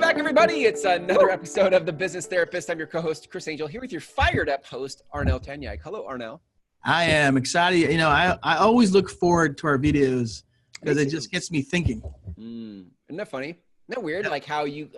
back, everybody. It's another episode of The Business Therapist. I'm your co-host, Chris Angel, here with your fired up host, Arnell Tanyag. Hello, Arnell. I am excited. You know, I always look forward to our videos because it just gets me thinking. Isn't that funny? Isn't that weird? Like how you,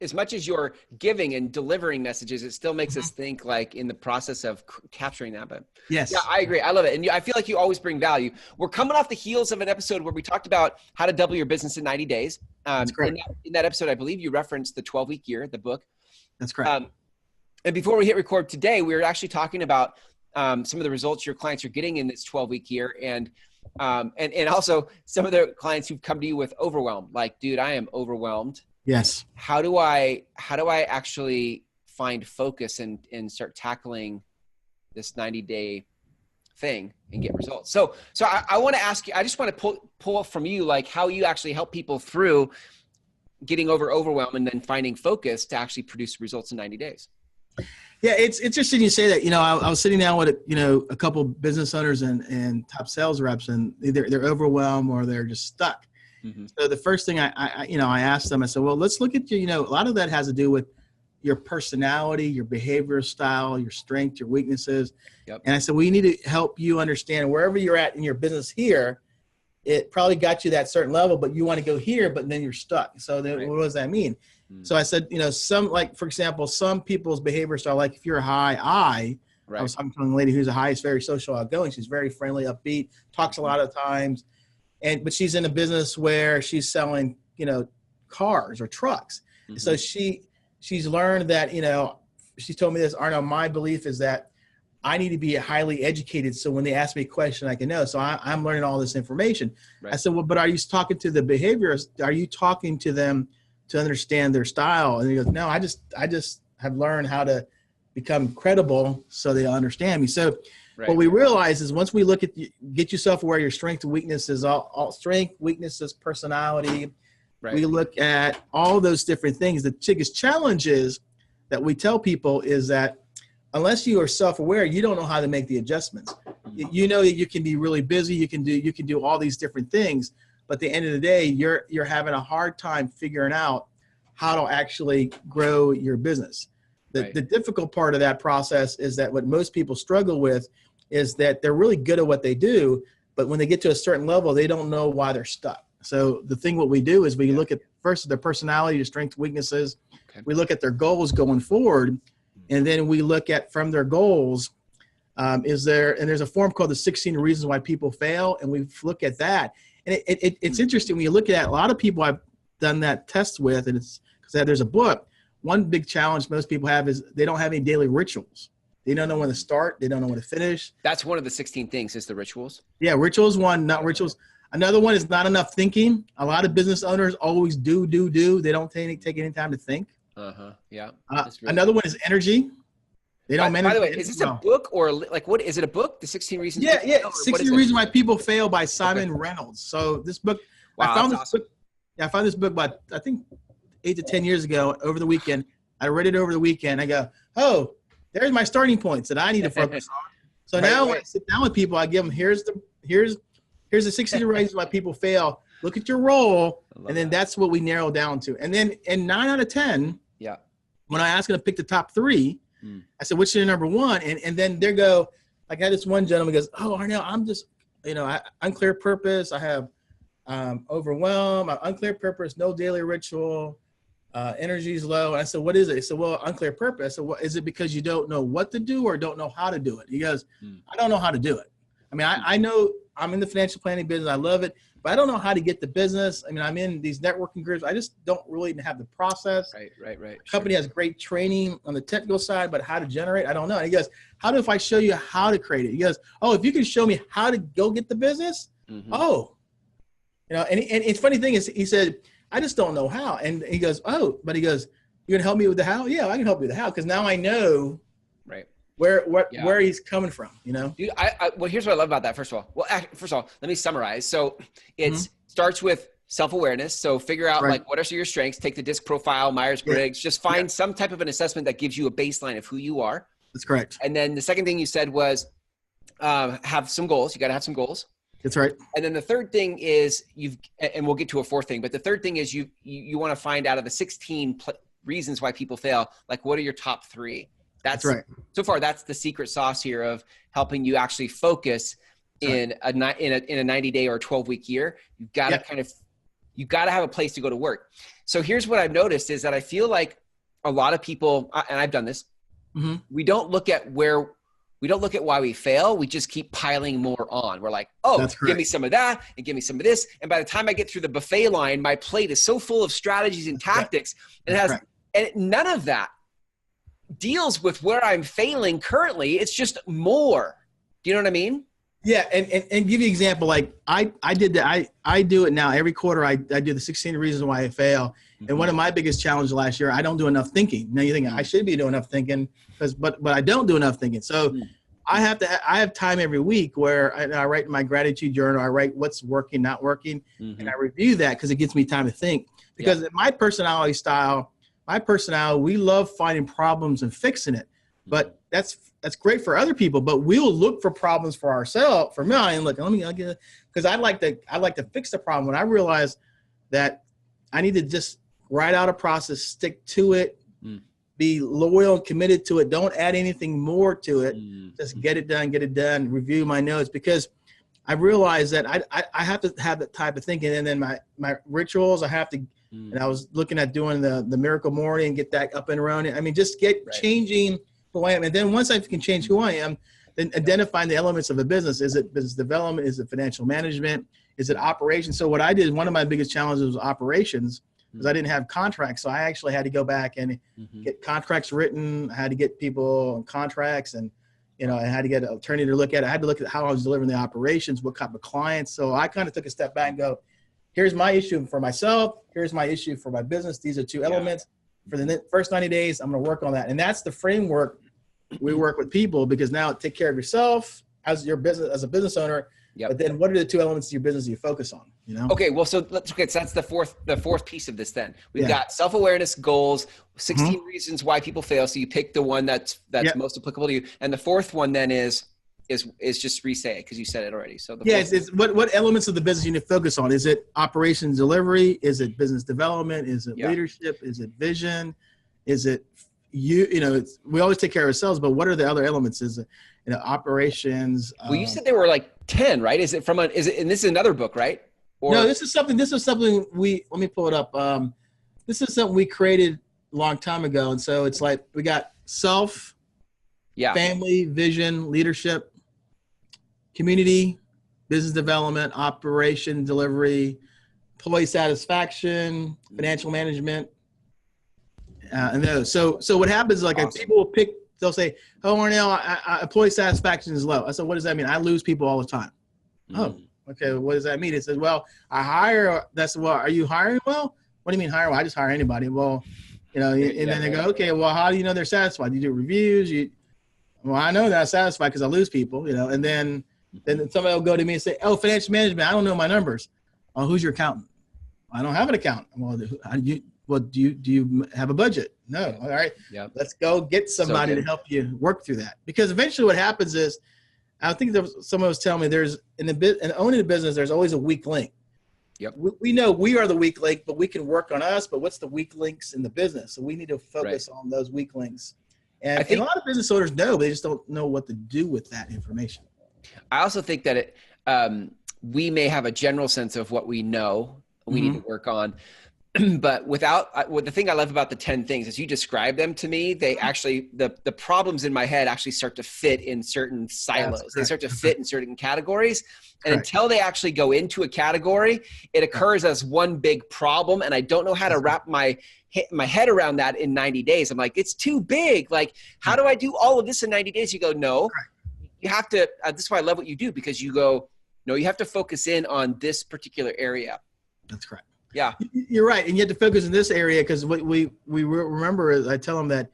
as much as you're giving and delivering messages, it still makes us think like in the process of capturing that. But yes, yeah, I agree. I love it. And I feel like you always bring value. We're coming off the heels of an episode where we talked about how to double your business in 90 days. That's correct. In that episode, I believe you referenced the 12-week year, the book. That's correct. And before we hit record today, we were actually talking about some of the results your clients are getting in this 12-week year. And also some of the clients who've come to you with overwhelm, like, dude, I am overwhelmed. Yes. How do I actually find focus and start tackling this 90-day thing and get results? So I want to ask you, I just want to pull up from you, like how you actually help people through getting over overwhelm and then finding focus to actually produce results in 90 days. Yeah, it's interesting you say that. You know, I was sitting down with a couple business owners and top sales reps, and either they're overwhelmed or they're just stuck. Mm-hmm. So the first thing I asked them, I said, well, let's look at a lot of that has to do with your personality, your behavior style, your strengths, your weaknesses. Yep. And I said, we need to help you understand wherever you're at in your business here, it probably got you that certain level, but you want to go here, but then you're stuck. So then What does that mean? Mm-hmm. So I said, for example, some people's behavior style, like if you're a high I, right. I was talking to a lady who's a high, is very social outgoing. She's very friendly, upbeat, talks a lot of times. But she's in a business where she's selling, cars or trucks. Mm-hmm. So she's learned that, she told me this, Arno, my belief is that I need to be highly educated. So when they ask me a question, I can know. So I'm learning all this information. Right. I said, well, but are you talking to the behaviorists? Are you talking to them to understand their style? And he goes, no, I just have learned how to become credible so they understand me. So right. What we realize is once we look at get yourself aware of your strength and weaknesses, all strength, weaknesses, personality. Right. We look at all those different things. The biggest challenge is that we tell people is that unless you are self-aware, you don't know how to make the adjustments. Mm-hmm. You know that you can be really busy. You can do all these different things, but at the end of the day, you're having a hard time figuring out how to actually grow your business. The difficult part of that process is that what most people struggle with is that they're really good at what they do, but when they get to a certain level, they don't know why they're stuck. So the thing what we do is we look at first their personality, their strengths, weaknesses. Okay. We look at their goals going forward, and then we look at from their goals, there's a form called the 16 Reasons Why People Fail, and we look at that. And it's interesting when you look at that. A lot of people I've done that test with, and it's because there's a book. One big challenge most people have is they don't have any daily rituals. They don't know when to start. They don't know when to finish. That's one of the 16 things is the rituals. Yeah, rituals one, not rituals. Another one is not enough thinking. A lot of business owners always do. They don't take any time to think. Yeah. Another one is energy. They don't manage. By the way, is this a book or like what is it? A book? The 16 Reasons. Yeah. 16 Reasons Why People Fail by Simon Reynolds. So this book, wow, I found this book about I think 8 to 10 years ago over the weekend. I read it over the weekend. I go, oh, there's my starting points that I need to focus on. So now when I sit down with people, I give them here's the 16 reasons why people fail. Look at your role, and then that's what we narrow down to. And then in 9 out of 10, when I ask them to pick the top 3, I said, "What's your number 1?" And then they go, like I had this one gentleman goes, "Oh, Arnell, I'm just unclear purpose. I have overwhelm, unclear purpose, no daily ritual." Energy is low. And I said, what is it? He said, well, unclear purpose. I said, well, is it because you don't know what to do or don't know how to do it? He goes, I don't know how to do it. I mean, I know I'm in the financial planning business. I love it, but I don't know how to get the business. I mean, I'm in these networking groups. I just don't really have the process. Right. The company has great training on the technical side, but how to generate, I don't know. And he goes, if I show you how to create it? He goes, oh, if you can show me how to go get the business. Mm-hmm. Oh, and it's funny thing is he said, I just don't know how. And he goes, oh, but he goes, you're gonna help me with the how? Yeah, I can help you with the how. Cause now I know where he's coming from, Dude, well, here's what I love about that. First of all, let me summarize. So it starts with self-awareness. So figure out like, what are your strengths, take the DISC profile, Myers-Briggs, just find some type of an assessment that gives you a baseline of who you are. That's correct. And then the second thing you said was, have some goals. You got to have some goals. That's right. And then the third thing is and we'll get to a fourth thing, but the third thing is you want to find out of the 16 reasons why people fail, like what are your top 3? That's right. So far, that's the secret sauce here of helping you actually focus in a 90-day or 12-week year. You've got to you've got to have a place to go to work. So here's what I've noticed is that I feel like a lot of people, and I've done this, we don't look at why we fail. We just keep piling more on. We're like, oh, give me some of that and give me some of this. And by the time I get through the buffet line, my plate is so full of strategies and tactics. And none of that deals with where I'm failing currently. It's just more. Do you know what I mean? Yeah. And give you an example. Like I did that. I do it now every quarter. I do the 16 reasons why I fail. And one of my biggest challenges last year, I don't do enough thinking. Now you think I should be doing enough thinking but I don't do enough thinking. So I have time every week where I write my gratitude journal. I write what's working, not working. And I review that because it gives me time to think. Because in my personality style, we love finding problems and fixing it. But that's great for other people. But we'll look for problems for ourselves. For me, and look, because I like to fix the problem. When I realize that I need to just write out a process, stick to it, be loyal and committed to it. Don't add anything more to it. Just get it done, review my notes, because I realized that I have to have that type of thinking. And then my rituals, I have to, and I was looking at doing the miracle morning, get that up and running. I mean, just changing who I am. And then once I can change who I am, then identifying the elements of a business. Is it business development? Is it financial management? Is it operations? So what I did, one of my biggest challenges was operations, because I didn't have contracts. So I actually had to go back and get contracts written. I had to get people on contracts, and, I had to get an attorney to look at it. I had to look at how I was delivering the operations, what type of clients. So I kind of took a step back and go, here's my issue for myself. Here's my issue for my business. These are 2 elements. For the first 90 days, I'm going to work on that. And that's the framework we work with people, because now take care of yourself as a business owner. But then what are the 2 elements of your business you focus on? Okay, well, so that's the fourth piece of this. Then we've got self-awareness, goals, 16 reasons why people fail. So you pick the one that's most applicable to you, and the fourth one then is just re-say it, because you said it already. So it's what elements of the business you need to focus on. Is it operations delivery? Is it business development? Is it leadership? Is it vision? Is it we always take care of ourselves, but what are the other elements? Is it operations? Well, you said there were like 10, right? And this is another book, right? No, this is something let me pull it up. This is something we created a long time ago. And so it's like, we got self, family, vision, leadership, community, business development, operation, delivery, employee satisfaction, financial management. And those. So what happens is, like, people will they'll say, oh, Arnell, employee satisfaction is low. I said, what does that mean? I lose people all the time. Oh, okay. What does that mean? It says, well, I hire. That's well. Are you hiring well? What do you mean hire well? I just hire anybody. Well, and then they go, okay, well, how do you know they're satisfied? You do reviews. Well, I know they're not satisfied because I lose people. And then somebody will go to me and say, oh, financial management, I don't know my numbers. Oh, who's your accountant? I don't have an accountant. Well, do you have a budget? No. All right. Yep. Let's go get somebody to help you work through that. Because eventually what happens is, I think someone was telling me, there's in owning a business, there's always a weak link. Yep. We know we are the weak link, but we can work on us. But what's the weak links in the business? So we need to focus on those weak links. And a lot of business owners know, but they just don't know what to do with that information. I also think that we may have a general sense of what we know we need to work on. But the thing I love about the 10 things is you describe them to me. They actually, the problems in my head actually start to fit in certain silos. They start to fit in certain categories. And until they actually go into a category, it occurs as one big problem. And I don't know how to wrap my head around that in 90 days. I'm like, it's too big. Like, how do I do all of this in 90 days? You go, no, you have to, this is why I love what you do, because you go, no, you have to focus in on this particular area. That's correct. Yeah, you're right. And you have to focus in this area, because we remember, as I tell them, that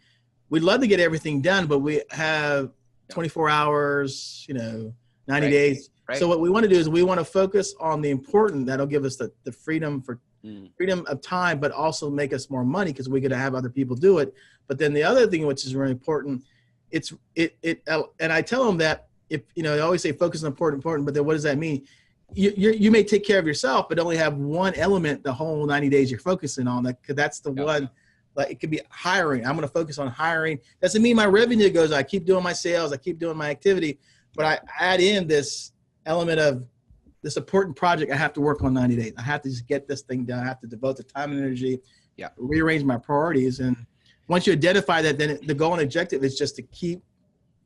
we'd love to get everything done, but we have 24 hours, 90 days. Right. So what we want to do is we want to focus on the important. That'll give us the freedom of time, but also make us more money, because we're going to have other people do it. But then the other thing, which is really important, and I tell them that, if I always say focus on important, but then what does that mean? you may take care of yourself, but only have one element the whole 90 days you're focusing on. That's the one. Like it could be hiring. I'm going to focus on hiring. Doesn't mean my revenue goes. I keep doing my sales. I keep doing my activity, but I add in this element of this important project I have to work on 90 days. I have to just get this thing done. I have to devote the time and energy, rearrange my priorities. And once you identify that, then the goal and objective is just to keep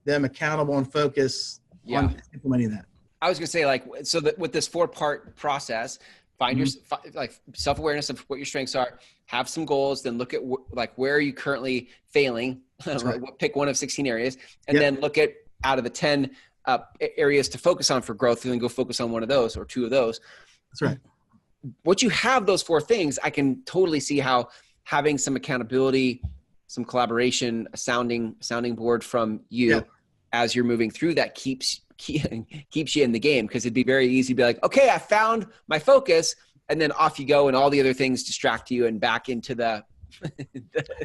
them accountable and focus on implementing that. I was going to say, like, so that with this 4-part process, find your like self-awareness of what your strengths are, have some goals, then look at like where are you currently failing, right. Pick one of 16 areas, and then look at out of the 10 areas to focus on for growth, and then go focus on one of those or 2 of those. That's right. Once you have those 4 things, I can totally see how having some accountability, some collaboration, a sounding board from you as you're moving through that keeps you in the game, because it'd be very easy to be like, okay, I found my focus, and then off you go, and all the other things distract you and back into the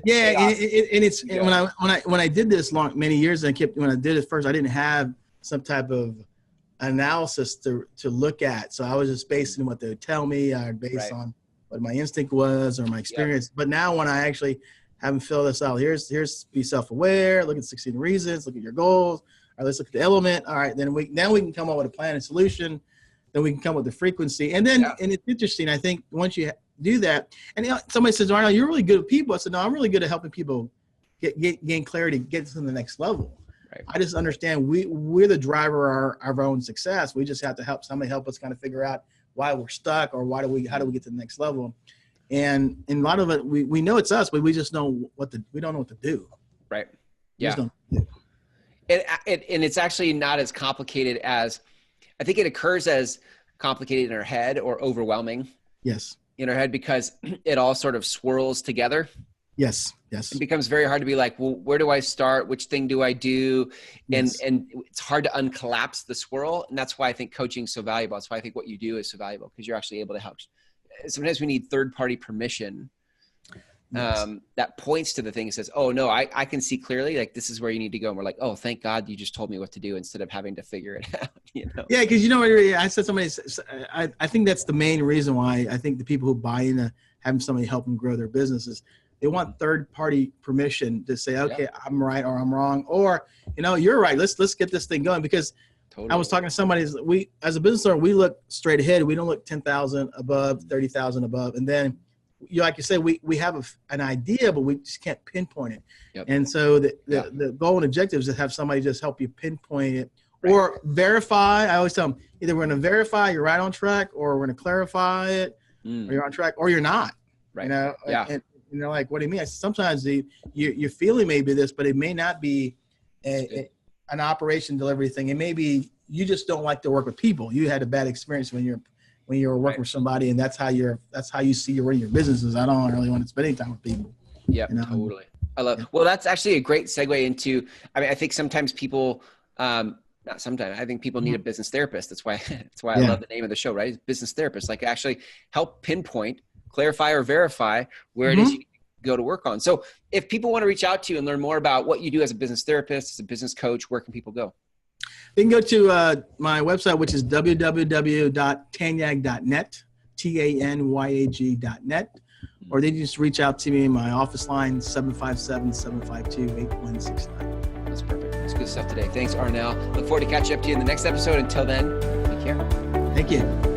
when I did this many years, when I did it first, I didn't have some type of analysis to look at, so I was just basing what they would tell me, based on what my instinct was or my experience. But now when I actually have them fill this out, here's be self-aware, look at 16 reasons, look at your goals. All right, let's look at the element. All right, then we can come up with a plan and solution. Then we can come up with the frequency. And then, and it's interesting, I think once you do that, and somebody says, Arnold, you're really good at people. I said, no, I'm really good at helping people gain clarity, get to the next level. Right. I just understand we're the driver of our own success. We just have to help us kind of figure out why we're stuck, or how do we get to the next level. And in a lot of it, we know it's us, but we just know we don't know what to do. Right. Yeah. And it's actually not as complicated as, I think it occurs as complicated in our head or overwhelming. Yes. In our head, because it all sort of swirls together. Yes. Yes. It becomes very hard to be like, well, where do I start? Which thing do I do? And it's hard to uncollapse the swirl. And that's why I think coaching is so valuable. That's why I think what you do is so valuable, because you're actually able to help. Sometimes we need third-party permission that points to the thing and says, oh no, I can see clearly, like, this is where you need to go. And we're like, oh, thank God you just told me what to do, instead of having to figure it out. Yeah. Cause I said, I think that's the main reason why I think the people who buy into having somebody help them grow their businesses, they want third-party permission to say, okay, I'm right or I'm wrong, or, you're right. Let's get this thing going. Because I was talking to somebody, as a business owner, we look straight ahead. We don't look 10,000 above, 30,000 above. And then, like you said, we have an idea, but we just can't pinpoint it. Yep. And so the goal and objective is to have somebody just help you pinpoint it, or verify. I always tell them, either we're going to verify you're right on track, or we're going to clarify it, or you're on track, or you're not. Right. And like, what do you mean? Sometimes your feeling may be this, but it may not be an operation delivery thing. It may be you just don't like to work with people. You had a bad experience when you're working with somebody, and that's how you see your businesses. I don't really want to spend any time with people. Yeah, totally. I love. Well, that's actually a great segue into. I think sometimes people, not sometimes. I think people need a business therapist. That's why I love the name of the show, right? Business therapist, like actually help pinpoint, clarify, or verify where it is you go to work on. So if people want to reach out to you and learn more about what you do as a business therapist, as a business coach, where can people go? They can go to my website, which is www.tanyag.net, TANYAG.net, or they can just reach out to me in my office line, 757-752-8169. That's perfect. That's good stuff today. Thanks, Arnell. Look forward to catching up to you in the next episode. Until then, take care. Thank you.